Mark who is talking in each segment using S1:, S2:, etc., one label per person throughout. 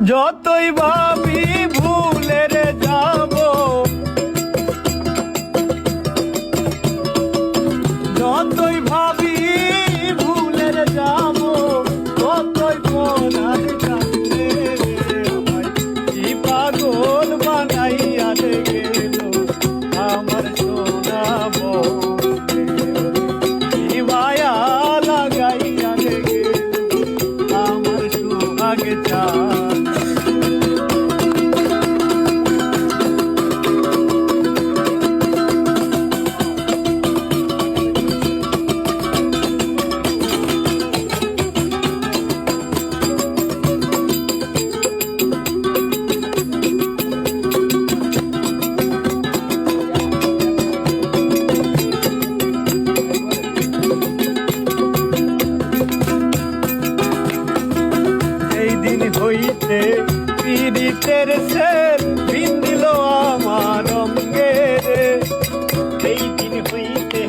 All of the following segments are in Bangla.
S1: যতই ভাবি ভুলে রে যাব, যতই ভাবি ভুলে রে যাব, ততই পরাণ কান্দে রে আমায় কি পাগল বানাইয়া রে গেল আমার সোনা বউ, কি মায়া লাগাইয়া রে গেল আমার সোহাগ চাঁদ। হইতে পীড়িতের সের বিন্দিল আমার অঙ্গে রে, সেই দিন হইতে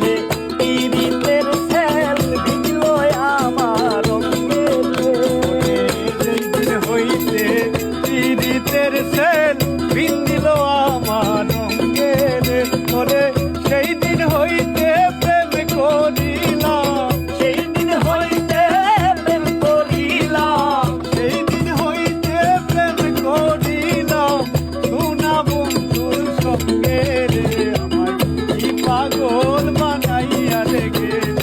S1: পীড়িতের সের বিন্দিল আমার অঙ্গে রে, সেই দিন হইতে পীড়িতের সের বিন্দিল আমার অঙ্গে রে, ওরে সেই দিন হইতে প্রেম করিলাম, সেই দিন হইতে প্রেম করিলাম, সেই দিন হইতে প্রেম করিলাম সোনা বন্ধুর সঙ্গে রে আমায় কি পাগল বানাইয়া রে গেল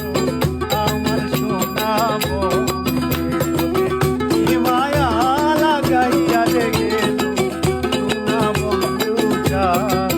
S1: আমার সোনা বন্ধু, কি মায়া লাগাইয়া রে গেল সোনা বন্ধু চাঁদ।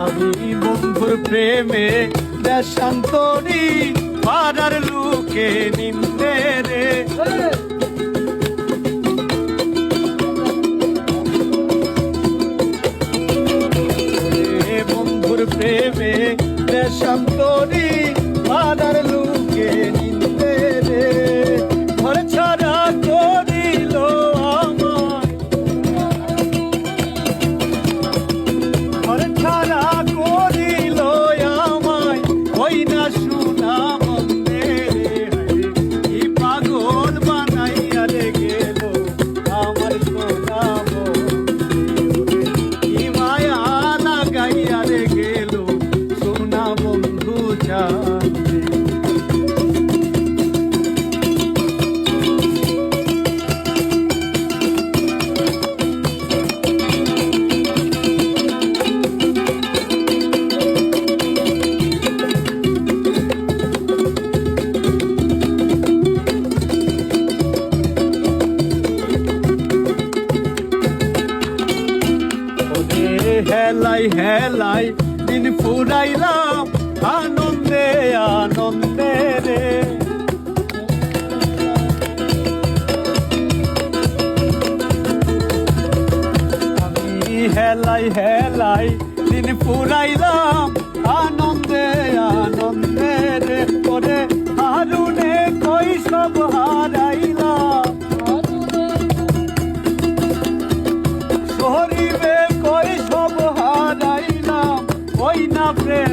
S1: আমি বন্ধুর প্রেমে দেশান্তরী পাড়ার লোকে নিন্দে রে, বন্ধুর প্রেমে দেশান্তরী পাড়ার লোকে নিন্দে রে, ঘর ছাড়া করিল আমায়, ঘর ছাড়া করিল আমায় ওই না সোনা বন্দে রে, কি পাগল বানাইয়া রে গেল আমার সোনা বন্ধু, কি মায়া লাগাইয়া রে গেল সোনা বন্ধু চাঁদ। হেলাই হেলাই দিন ফুরাইলাম আনন্দে আনন্দে রে, আমি হেলাই হেলাই দিন ফুরাইলাম আনন্দে আনন্দে রে, করে হারুনে কই সব হারাইলাম, শরীরে কই সব হারাইলাম ওই না প্রেম